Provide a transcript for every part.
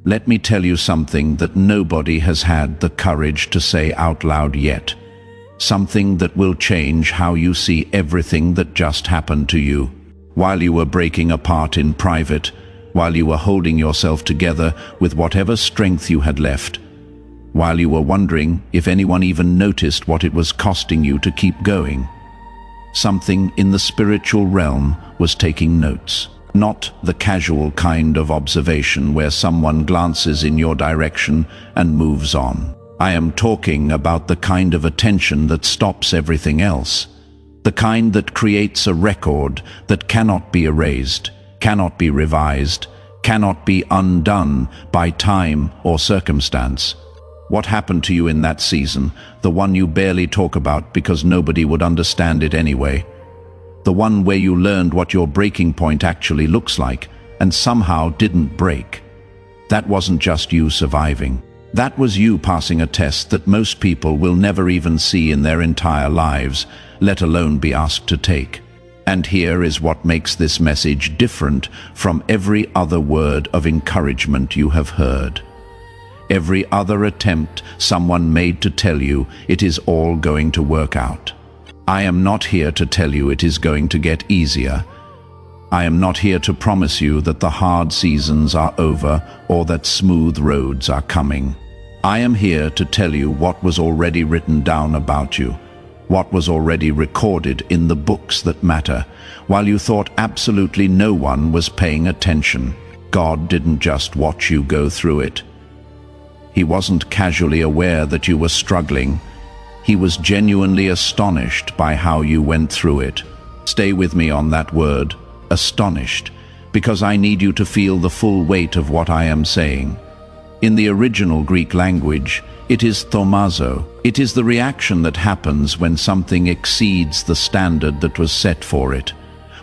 Let me tell you something that nobody has had the courage to say out loud yet. Something that will change how you see everything that just happened to you. While you were breaking apart in private, while you were holding yourself together with whatever strength you had left, while you were wondering if anyone even noticed what it was costing you to keep going. Something in the spiritual realm was taking notes. Not the casual kind of observation where someone glances in your direction and moves on. I am talking about the kind of attention that stops everything else. The kind that creates a record that cannot be erased, cannot be revised, cannot be undone by time or circumstance. What happened to you in that season, the one you barely talk about because nobody would understand it anyway? The one where you learned what your breaking point actually looks like and somehow didn't break. That wasn't just you surviving. That was you passing a test that most people will never even see in their entire lives, let alone be asked to take. And here is what makes this message different from every other word of encouragement you have heard. Every other attempt someone made to tell you it is all going to work out. I am not here to tell you it is going to get easier. I am not here to promise you that the hard seasons are over or that smooth roads are coming. I am here to tell you what was already written down about you, what was already recorded in the books that matter, while you thought absolutely no one was paying attention. God didn't just watch you go through it. He wasn't casually aware that you were struggling. He was genuinely astonished by how you went through it. Stay with me on that word, astonished, because I need you to feel the full weight of what I am saying. In the original Greek language, it is thomazo. It is the reaction that happens when something exceeds the standard that was set for it.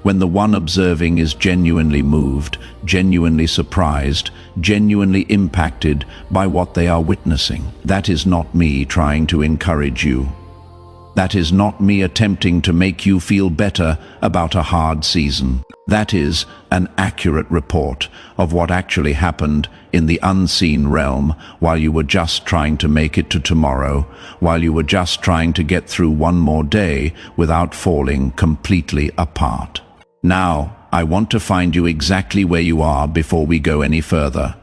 When the one observing is genuinely moved, genuinely surprised, genuinely impacted by what they are witnessing. That is not me trying to encourage you. That is not me attempting to make you feel better about a hard season. That is an accurate report of what actually happened in the unseen realm while you were just trying to make it to tomorrow, while you were just trying to get through one more day without falling completely apart. Now, I want to find you exactly where you are before we go any further.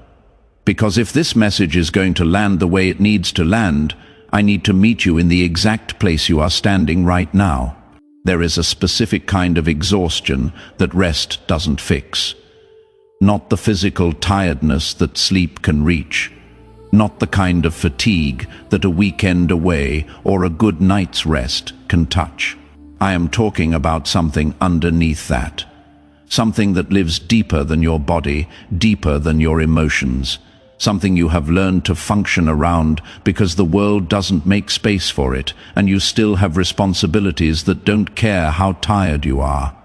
Because if this message is going to land the way it needs to land, I need to meet you in the exact place you are standing right now. There is a specific kind of exhaustion that rest doesn't fix. Not the physical tiredness that sleep can reach. Not the kind of fatigue that a weekend away or a good night's rest can touch. I am talking about something underneath that. Something that lives deeper than your body, deeper than your emotions. Something you have learned to function around because the world doesn't make space for it, and you still have responsibilities that don't care how tired you are.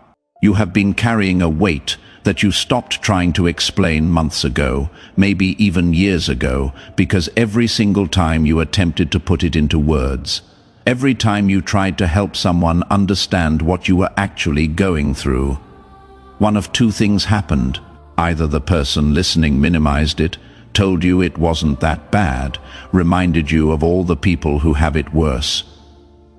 You have been carrying a weight that you stopped trying to explain months ago, maybe even years ago, because every single time you attempted to put it into words, every time you tried to help someone understand what you were actually going through, one of two things happened. Either the person listening minimized it, told you it wasn't that bad, reminded you of all the people who have it worse,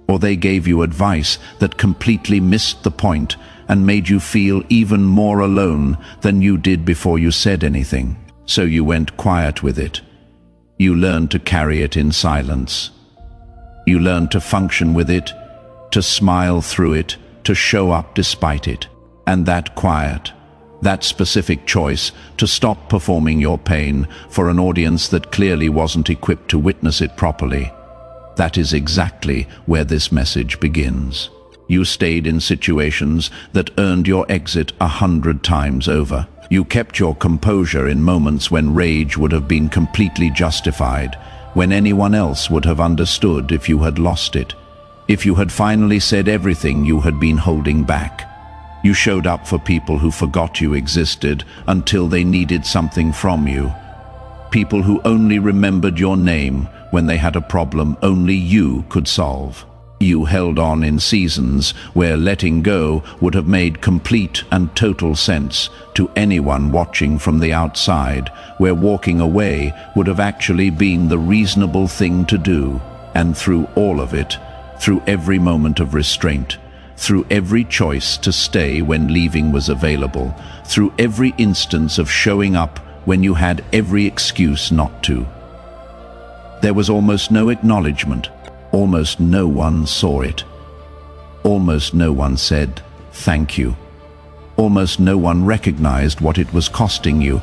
or they gave you advice that completely missed the point and made you feel even more alone than you did before you said anything. So you went quiet with it. You learned to carry it in silence. You learned to function with it, to smile through it, to show up despite it. And that quiet, that specific choice to stop performing your pain for an audience that clearly wasn't equipped to witness it properly, that is exactly where this message begins. You stayed in situations that earned your exit 100 times over. You kept your composure in moments when rage would have been completely justified, when anyone else would have understood if you had lost it, if you had finally said everything you had been holding back. You showed up for people who forgot you existed until they needed something from you. People who only remembered your name when they had a problem only you could solve. You held on in seasons where letting go would have made complete and total sense to anyone watching from the outside, where walking away would have actually been the reasonable thing to do. And through all of it, through every moment of restraint, through every choice to stay when leaving was available, through every instance of showing up when you had every excuse not to, there was almost no acknowledgement. Almost no one saw it. Almost no one said, "Thank you." Almost no one recognized what it was costing you,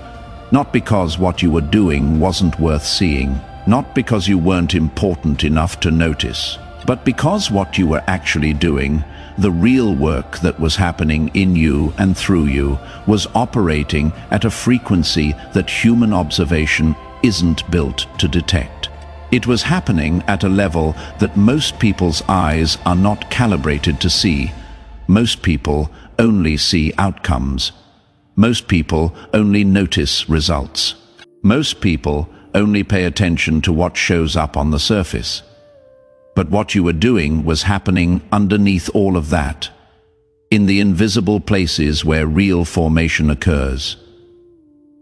not because what you were doing wasn't worth seeing, not because you weren't important enough to notice, but because what you were actually doing, the real work that was happening in you and through you, was operating at a frequency that human observation isn't built to detect. It was happening at a level that most people's eyes are not calibrated to see. Most people only see outcomes. Most people only notice results. Most people only pay attention to what shows up on the surface. But what you were doing was happening underneath all of that, in the invisible places where real formation occurs.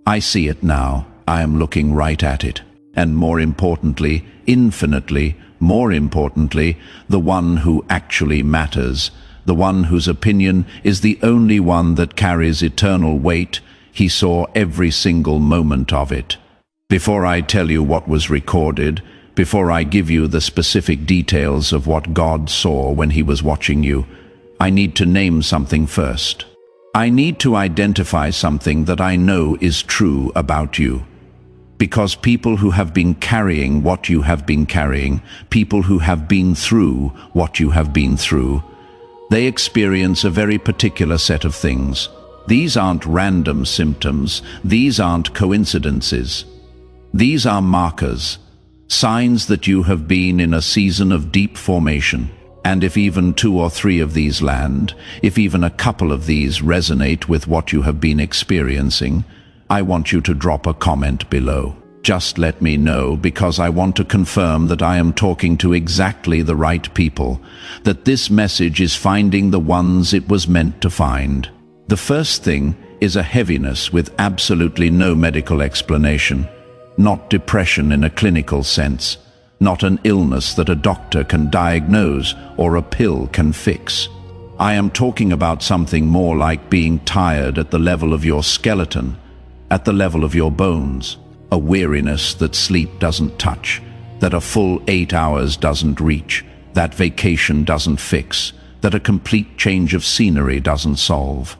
I see it now. I am looking right at it. And more importantly, infinitely more importantly, the one who actually matters, the one whose opinion is the only one that carries eternal weight, he saw every single moment of it. Before I tell you what was recorded, before I give you the specific details of what God saw when he was watching you, I need to name something first. I need to identify something that I know is true about you. Because people who have been carrying what you have been carrying, people who have been through what you have been through, they experience a very particular set of things. These aren't random symptoms. These aren't coincidences. These are markers, signs that you have been in a season of deep formation. And if even 2 or 3 of these land, if even a couple of these resonate with what you have been experiencing, I want you to drop a comment below. Just let me know, because I want to confirm that I am talking to exactly the right people, that this message is finding the ones it was meant to find. The first thing is a heaviness with absolutely no medical explanation, not depression in a clinical sense, not an illness that a doctor can diagnose or a pill can fix. I am talking about something more like being tired at the level of your skeleton, at the level of your bones, a weariness that sleep doesn't touch, that a full 8 hours doesn't reach, that vacation doesn't fix, that a complete change of scenery doesn't solve.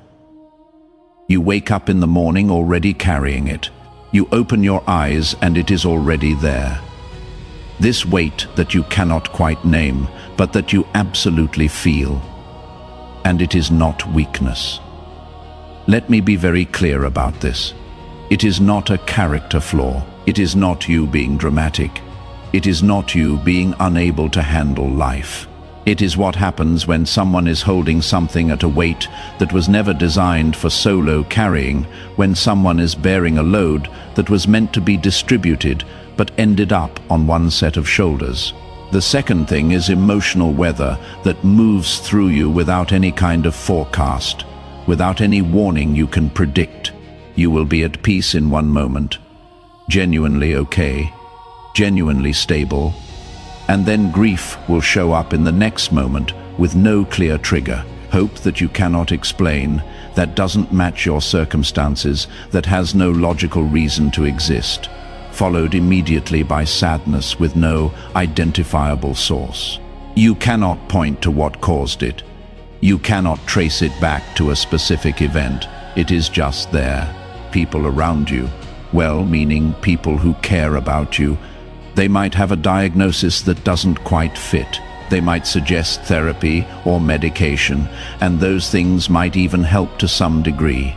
You wake up in the morning already carrying it. You open your eyes and it is already there. This weight that you cannot quite name, but that you absolutely feel. And it is not weakness. Let me be very clear about this. It is not a character flaw. It is not you being dramatic. It is not you being unable to handle life. It is what happens when someone is holding something at a weight that was never designed for solo carrying, when someone is bearing a load that was meant to be distributed but ended up on one set of shoulders. The second thing is emotional weather that moves through you without any kind of forecast, without any warning you can predict. You will be at peace in one moment, genuinely okay, genuinely stable, and then grief will show up in the next moment with no clear trigger, hope that you cannot explain, that doesn't match your circumstances, that has no logical reason to exist, followed immediately by sadness with no identifiable source. You cannot point to what caused it. You cannot trace it back to a specific event. It is just there. People around you, well-meaning people who care about you, they might have a diagnosis that doesn't quite fit. They might suggest therapy or medication, and those things might even help to some degree.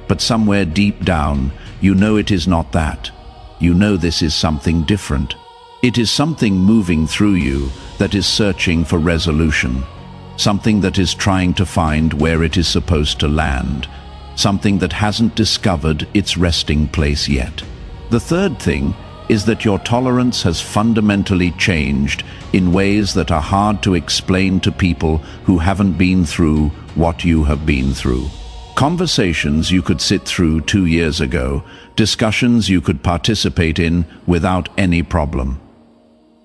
But somewhere deep down, you know it is not that. You know this is something different. It is something moving through you that is searching for resolution, something that is trying to find where it is supposed to land, something that hasn't discovered its resting place yet. The third thing is that your tolerance has fundamentally changed in ways that are hard to explain to people who haven't been through what you have been through. Conversations you could sit through 2 years ago, discussions you could participate in without any problem.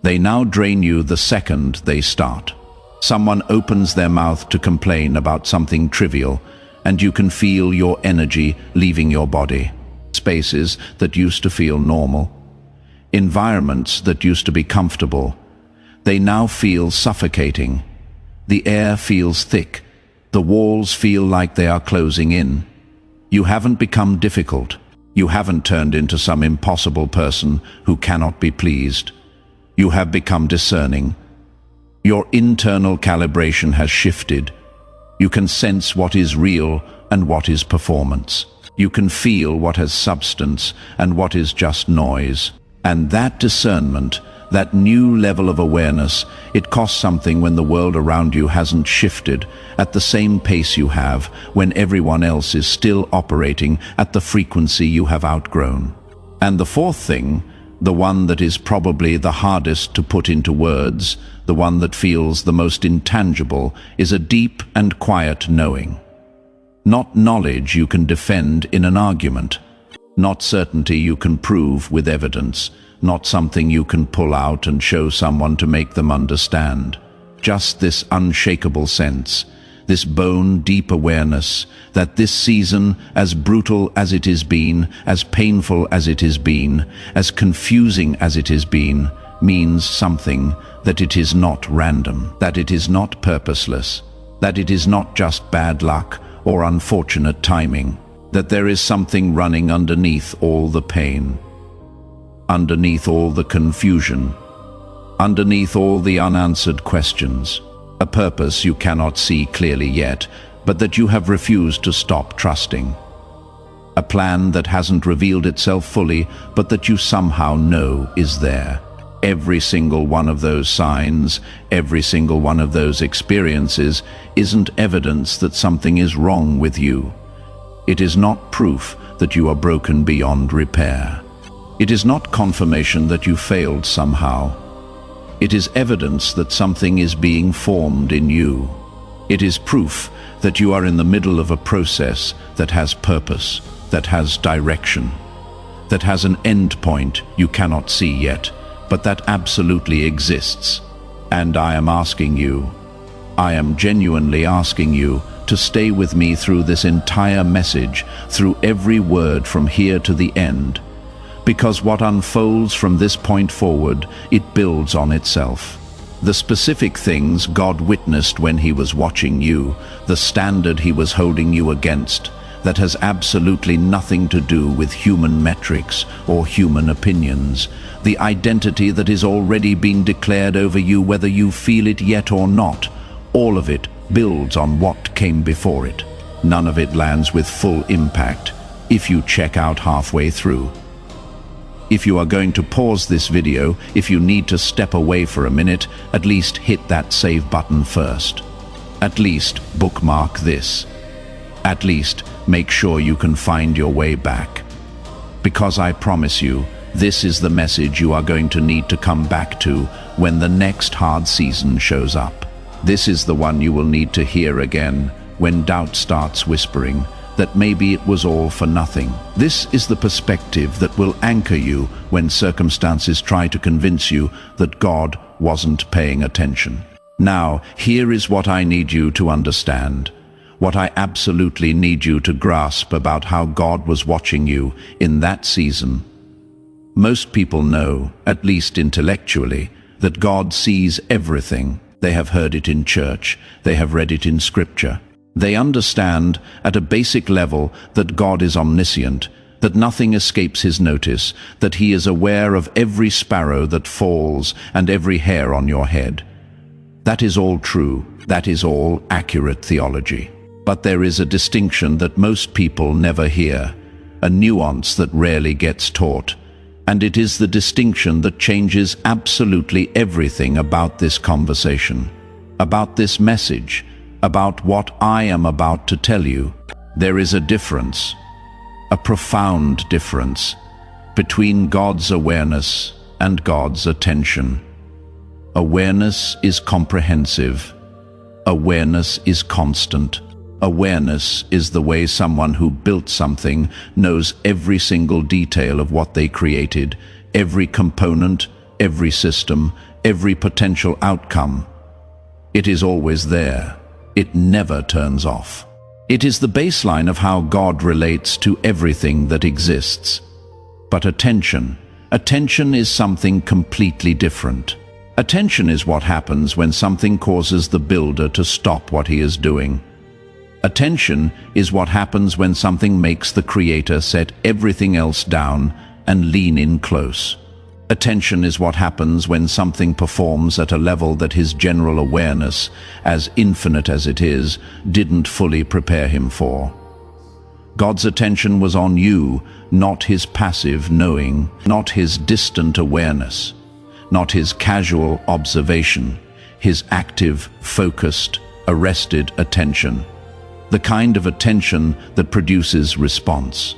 They now drain you the second they start. Someone opens their mouth to complain about something trivial, and you can feel your energy leaving your body. Spaces that used to feel normal, environments that used to be comfortable, they now feel suffocating. The air feels thick. The walls feel like they are closing in. You haven't become difficult. You haven't turned into some impossible person who cannot be pleased. You have become discerning. Your internal calibration has shifted. You can sense what is real and what is performance. You can feel what has substance and what is just noise. And that discernment, that new level of awareness, it costs something when the world around you hasn't shifted at the same pace you have, when everyone else is still operating at the frequency you have outgrown. And the fourth thing, the one that is probably the hardest to put into words, the one that feels the most intangible, is a deep and quiet knowing. Not knowledge you can defend in an argument, not certainty you can prove with evidence, not something you can pull out and show someone to make them understand. Just this unshakable sense, this bone-deep awareness that this season, as brutal as it has been, as painful as it has been, as confusing as it has been, means something, that it is not random, that it is not purposeless, that it is not just bad luck or unfortunate timing, that there is something running underneath all the pain, underneath all the confusion, underneath all the unanswered questions, a purpose you cannot see clearly yet, but that you have refused to stop trusting. A plan that hasn't revealed itself fully, but that you somehow know is there. Every single one of those signs, every single one of those experiences isn't evidence that something is wrong with you. It is not proof that you are broken beyond repair. It is not confirmation that you failed somehow. It is evidence that something is being formed in you. It is proof that you are in the middle of a process that has purpose, that has direction, that has an end point you cannot see yet, but that absolutely exists. And I am asking you, I am genuinely asking you to stay with me through this entire message, through every word from here to the end, because what unfolds from this point forward, it builds on itself. The specific things God witnessed when he was watching you, the standard he was holding you against, that has absolutely nothing to do with human metrics or human opinions. The identity that is already being declared over you, whether you feel it yet or not, all of it builds on what came before it. None of it lands with full impact if you check out halfway through. If you are going to pause this video, if you need to step away for a minute, at least hit that save button first. At least bookmark this. At least make sure you can find your way back. Because I promise you, this is the message you are going to need to come back to when the next hard season shows up. This is the one you will need to hear again when doubt starts whispering that maybe it was all for nothing. This is the perspective that will anchor you when circumstances try to convince you that God wasn't paying attention. Now, here is what I need you to understand. What I absolutely need you to grasp about how God was watching you in that season. Most people know, at least intellectually, that God sees everything. They have heard it in church. They have read it in scripture. They understand at a basic level that God is omniscient, that nothing escapes his notice, that he is aware of every sparrow that falls and every hair on your head. That is all true. That is all accurate theology. But there is a distinction that most people never hear, a nuance that rarely gets taught. And it is the distinction that changes absolutely everything about this conversation, about this message, about what I am about to tell you. There is a difference, a profound difference, between God's awareness and God's attention. Awareness is comprehensive. Awareness is constant. Awareness is the way someone who built something knows every single detail of what they created, every component, every system, every potential outcome. It is always there. It never turns off. It is the baseline of how God relates to everything that exists. But attention is something completely different. Attention is what happens when something causes the builder to stop what he is doing. Attention is what happens when something makes the creator set everything else down and lean in close. Attention is what happens when something performs at a level that his general awareness, as infinite as it is, didn't fully prepare him for. God's attention was on you, not his passive knowing, not his distant awareness, not his casual observation, his active, focused, arrested attention. The kind of attention that produces response.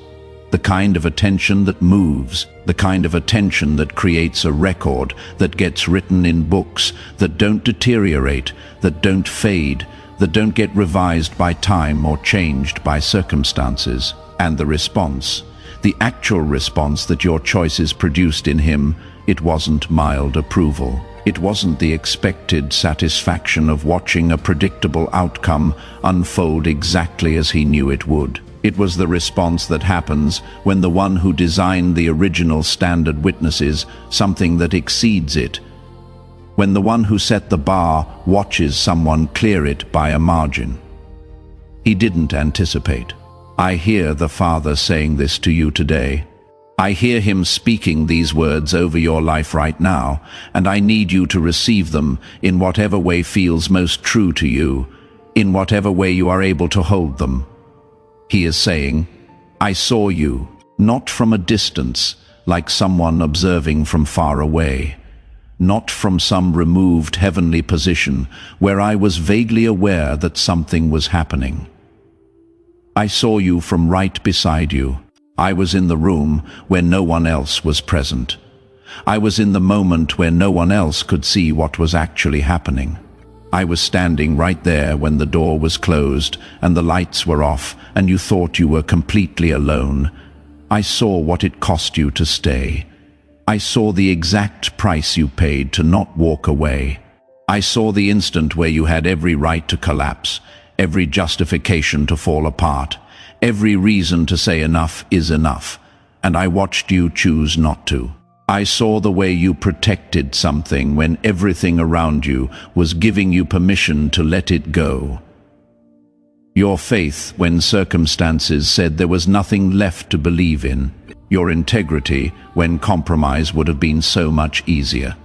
The kind of attention that moves, the kind of attention that creates a record, that gets written in books, that don't deteriorate, that don't fade, that don't get revised by time or changed by circumstances. And the response, the actual response that your choices produced in him, it wasn't mild approval. It wasn't the expected satisfaction of watching a predictable outcome unfold exactly as he knew it would. It was the response that happens when the one who designed the original standard witnesses something that exceeds it. When the one who set the bar watches someone clear it by a margin. He didn't anticipate. I hear the Father saying this to you today. I hear him speaking these words over your life right now, and I need you to receive them in whatever way feels most true to you, in whatever way you are able to hold them. He is saying, I saw you, not from a distance, like someone observing from far away, not from some removed heavenly position where I was vaguely aware that something was happening. I saw you from right beside you. I was in the room where no one else was present. I was in the moment where no one else could see what was actually happening. I was standing right there when the door was closed and the lights were off and you thought you were completely alone. I saw what it cost you to stay. I saw the exact price you paid to not walk away. I saw the instant where you had every right to collapse, every justification to fall apart, every reason to say enough is enough, and I watched you choose not to. I saw the way you protected something when everything around you was giving you permission to let it go. Your faith when circumstances said there was nothing left to believe in. Your integrity when compromise would have been so much easier.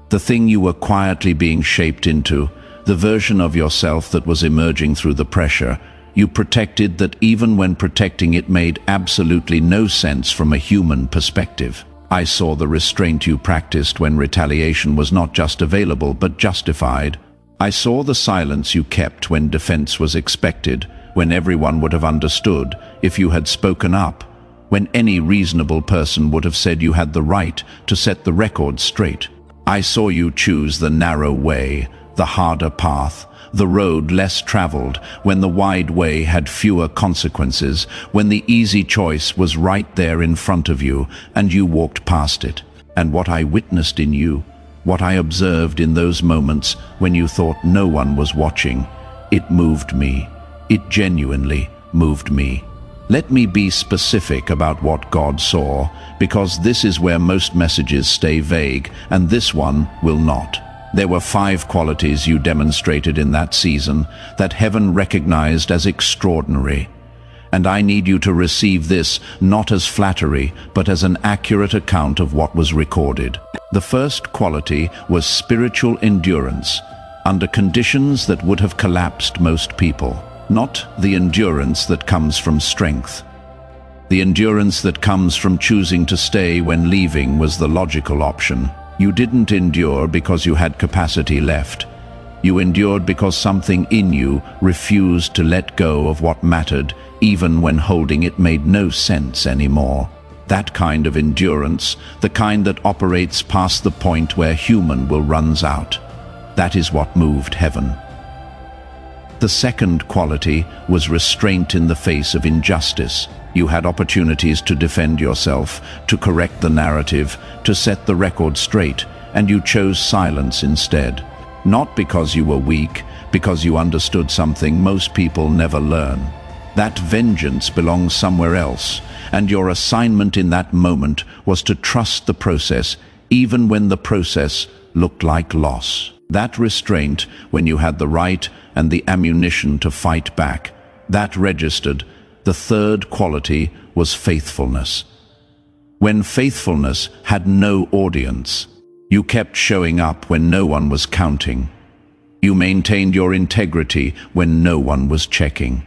The thing you were quietly being shaped into, the version of yourself that was emerging through the pressure, you protected that even when protecting it made absolutely no sense from a human perspective. I saw the restraint you practiced when retaliation was not just available but justified. I saw the silence you kept when defense was expected, when everyone would have understood if you had spoken up, when any reasonable person would have said you had the right to set the record straight. I saw you choose the narrow way, the harder path, the road less traveled, when the wide way had fewer consequences, when the easy choice was right there in front of you, and you walked past it. And what I witnessed in you, what I observed in those moments when you thought no one was watching, it moved me. It genuinely moved me. Let me be specific about what God saw, because this is where most messages stay vague, and this one will not. There were 5 qualities you demonstrated in that season that heaven recognized as extraordinary. And I need you to receive this not as flattery, but as an accurate account of what was recorded. The first quality was spiritual endurance, under conditions that would have collapsed most people. Not the endurance that comes from strength. The endurance that comes from choosing to stay when leaving was the logical option. You didn't endure because you had capacity left. You endured because something in you refused to let go of what mattered, even when holding it made no sense anymore. That kind of endurance, the kind that operates past the point where human will runs out. That is what moved heaven. The second quality was restraint in the face of injustice. You had opportunities to defend yourself, to correct the narrative, to set the record straight, and you chose silence instead. Not because you were weak, because you understood something most people never learn. That vengeance belongs somewhere else, and your assignment in that moment was to trust the process, even when the process looked like loss. That restraint, when you had the right and the ammunition to fight back, that registered. The third quality was faithfulness. When faithfulness had no audience, you kept showing up when no one was counting. You maintained your integrity when no one was checking.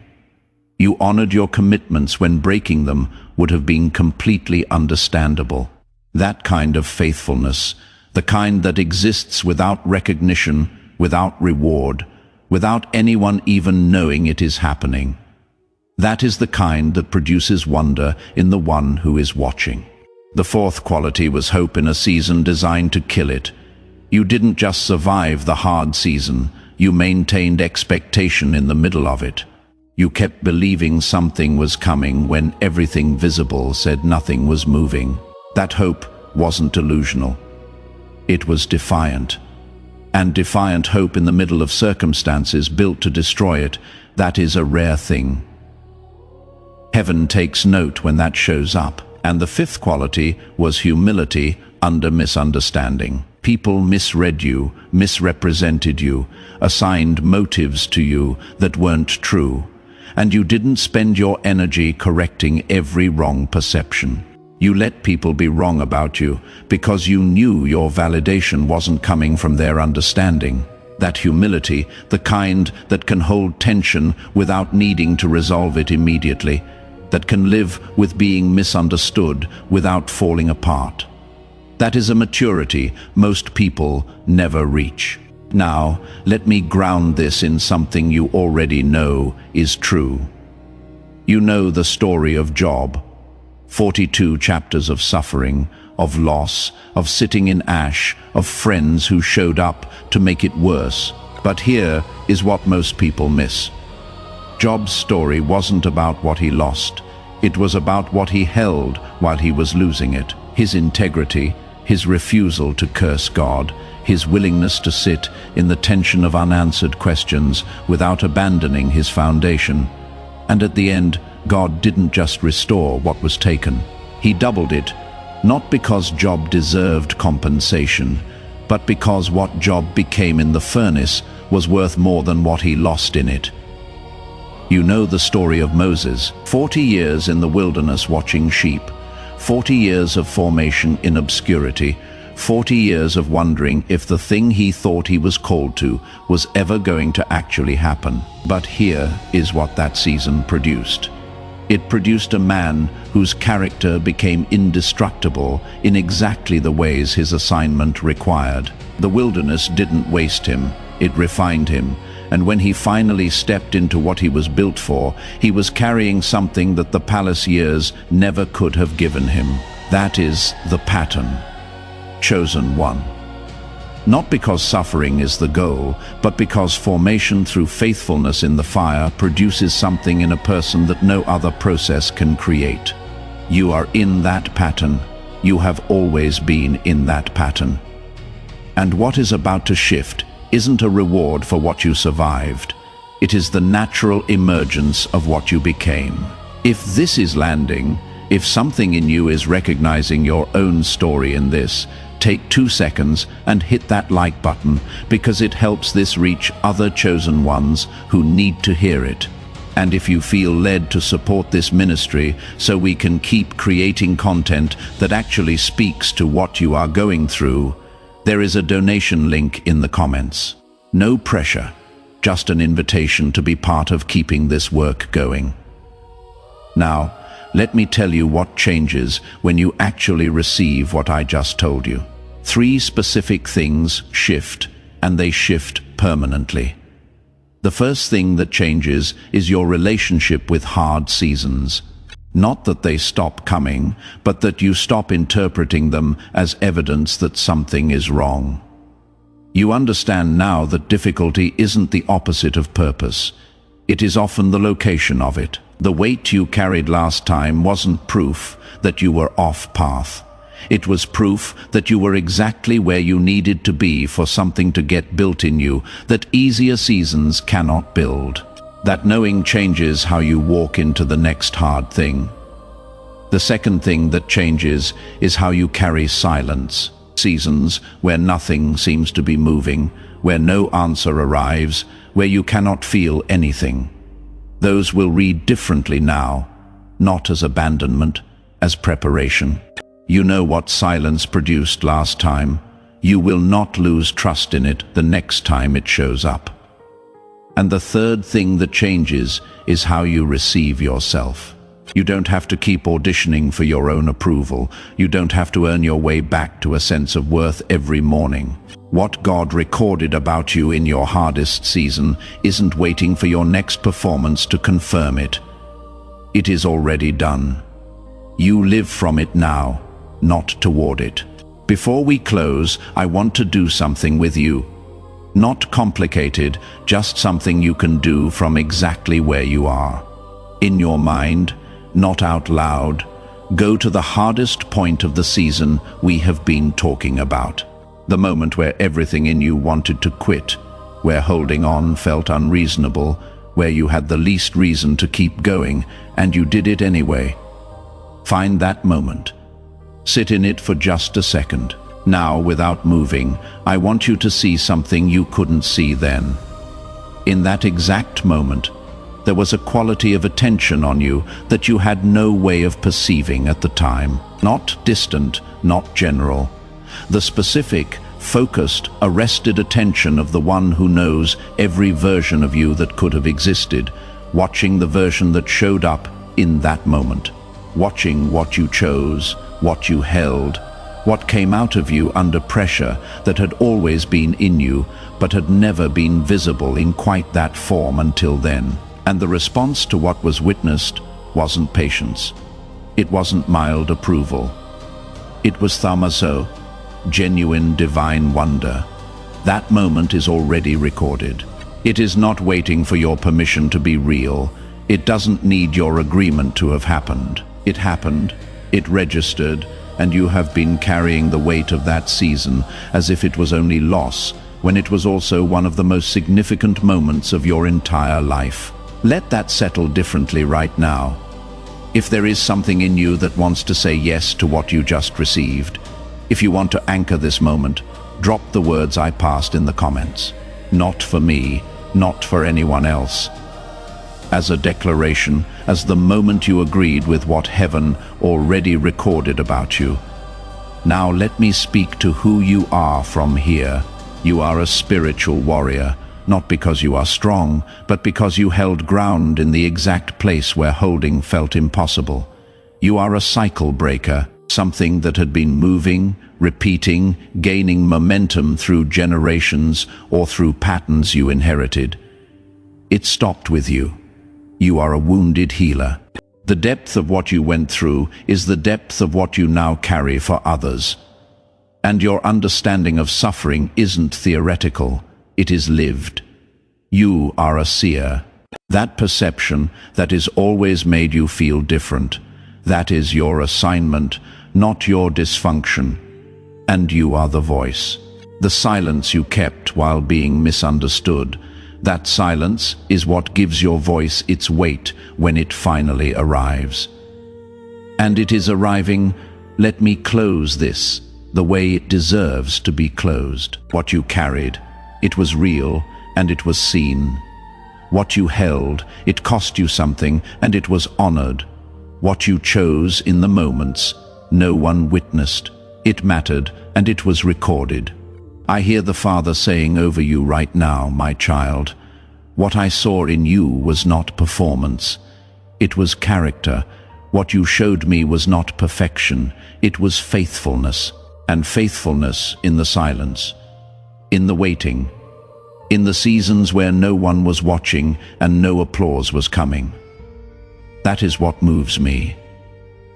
You honored your commitments when breaking them would have been completely understandable. That kind of faithfulness, the kind that exists without recognition, without reward, without anyone even knowing it is happening. That is the kind that produces wonder in the one who is watching. The fourth quality was hope in a season designed to kill it. You didn't just survive the hard season, you maintained expectation in the middle of it. You kept believing something was coming when everything visible said nothing was moving. That hope wasn't delusional. It was defiant. And defiant hope in the middle of circumstances built to destroy it, that is a rare thing. Heaven takes note when that shows up. And the fifth quality was humility under misunderstanding. People misread you, misrepresented you, assigned motives to you that weren't true. And you didn't spend your energy correcting every wrong perception. You let people be wrong about you because you knew your validation wasn't coming from their understanding. That humility, the kind that can hold tension without needing to resolve it immediately, that can live with being misunderstood without falling apart. That is a maturity most people never reach. Now, let me ground this in something you already know is true. You know the story of Job. 42 chapters of suffering, of loss, of sitting in ash, of friends who showed up to make it worse. But here is what most people miss. Job's story wasn't about what he lost. It was about what he held while he was losing it. His integrity, his refusal to curse God, his willingness to sit in the tension of unanswered questions without abandoning his foundation. And at the end, God didn't just restore what was taken. He doubled it, not because Job deserved compensation, but because what Job became in the furnace was worth more than what he lost in it. You know the story of Moses, 40 years in the wilderness watching sheep, 40 years of formation in obscurity, 40 years of wondering if the thing he thought he was called to was ever going to actually happen. But here is what that season produced. It produced a man whose character became indestructible in exactly the ways his assignment required. The wilderness didn't waste him, it refined him. And when he finally stepped into what he was built for, he was carrying something that the palace years never could have given him. That is the pattern. Chosen one. Not because suffering is the goal, but because formation through faithfulness in the fire produces something in a person that no other process can create. You are in that pattern. You have always been in that pattern. And what is about to shift isn't a reward for what you survived. It is the natural emergence of what you became. If this is landing, if something in you is recognizing your own story in this, take 2 seconds and hit that like button, because it helps this reach other chosen ones who need to hear it. And if you feel led to support this ministry so we can keep creating content that actually speaks to what you are going through, there is a donation link in the comments. No pressure, just an invitation to be part of keeping this work going. Now, let me tell you what changes when you actually receive what I just told you. 3 specific things shift, and they shift permanently. The first thing that changes is your relationship with hard seasons. Not that they stop coming, but that you stop interpreting them as evidence that something is wrong. You understand now that difficulty isn't the opposite of purpose. It is often the location of it. The weight you carried last time wasn't proof that you were off path. It was proof that you were exactly where you needed to be for something to get built in you that easier seasons cannot build. That knowing changes how you walk into the next hard thing. The second thing that changes is how you carry silence. Seasons where nothing seems to be moving, where no answer arrives, where you cannot feel anything. Those will read differently now, not as abandonment, as preparation. You know what silence produced last time. You will not lose trust in it the next time it shows up. And the third thing that changes is how you receive yourself. You don't have to keep auditioning for your own approval. You don't have to earn your way back to a sense of worth every morning. What God recorded about you in your hardest season isn't waiting for your next performance to confirm it. It is already done. You live from it now, not toward it. Before we close, I want to do something with you. Not complicated, just something you can do from exactly where you are. In your mind, not out loud, go to the hardest point of the season we have been talking about. The moment where everything in you wanted to quit, where holding on felt unreasonable, where you had the least reason to keep going, and you did it anyway. Find that moment. Sit in it for just a second. Now, without moving, I want you to see something you couldn't see then. In that exact moment, there was a quality of attention on you that you had no way of perceiving at the time. Not distant, not general. The specific, focused, arrested attention of the one who knows every version of you that could have existed, watching the version that showed up in that moment. Watching what you chose, what you held, what came out of you under pressure that had always been in you, but had never been visible in quite that form until then. And the response to what was witnessed wasn't patience. It wasn't mild approval. It was thaumazo, genuine divine wonder. That moment is already recorded. It is not waiting for your permission to be real. It doesn't need your agreement to have happened. It happened, it registered, and you have been carrying the weight of that season as if it was only loss, when it was also one of the most significant moments of your entire life. Let that settle differently right now. If there is something in you that wants to say yes to what you just received, if you want to anchor this moment, drop the words I passed in the comments. Not for me, not for anyone else. As a declaration, as the moment you agreed with what heaven already recorded about you. Now let me speak to who you are from here. You are a spiritual warrior, not because you are strong, but because you held ground in the exact place where holding felt impossible. You are a cycle breaker, something that had been moving, repeating, gaining momentum through generations or through patterns you inherited. It stopped with you. You are a wounded healer. The depth of what you went through is the depth of what you now carry for others. And your understanding of suffering isn't theoretical, it is lived. You are a seer. That perception that has always made you feel different, that is your assignment, not your dysfunction. And you are the voice. The silence you kept while being misunderstood. That silence is what gives your voice its weight when it finally arrives. And it is arriving. Let me close this the way it deserves to be closed. What you carried, it was real and it was seen. What you held, it cost you something and it was honored. What you chose in the moments, no one witnessed. It mattered and it was recorded. I hear the Father saying over you right now, my child, what I saw in you was not performance. It was character. What you showed me was not perfection. It was faithfulness. And faithfulness in the silence, in the waiting, in the seasons where no one was watching and no applause was coming. That is what moves me.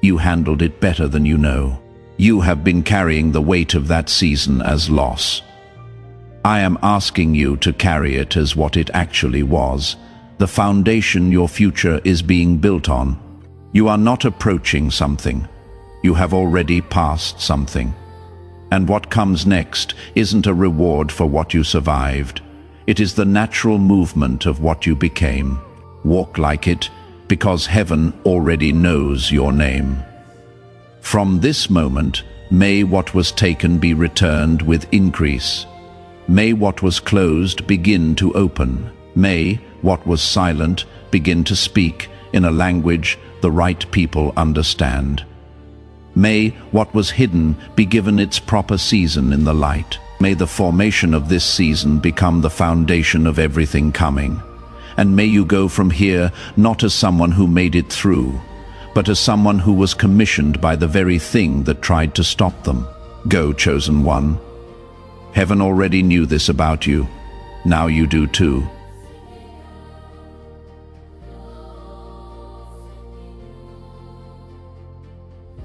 You handled it better than you know. You have been carrying the weight of that season as loss. I am asking you to carry it as what it actually was, the foundation your future is being built on. You are not approaching something. You have already passed something. And what comes next isn't a reward for what you survived. It is the natural movement of what you became. Walk like it, because heaven already knows your name. From this moment, may what was taken be returned with increase. May what was closed begin to open. May what was silent begin to speak in a language the right people understand. May what was hidden be given its proper season in the light. May the formation of this season become the foundation of everything coming. And may you go from here not as someone who made it through, but as someone who was commissioned by the very thing that tried to stop them. Go, chosen one. Heaven already knew this about you. Now you do too.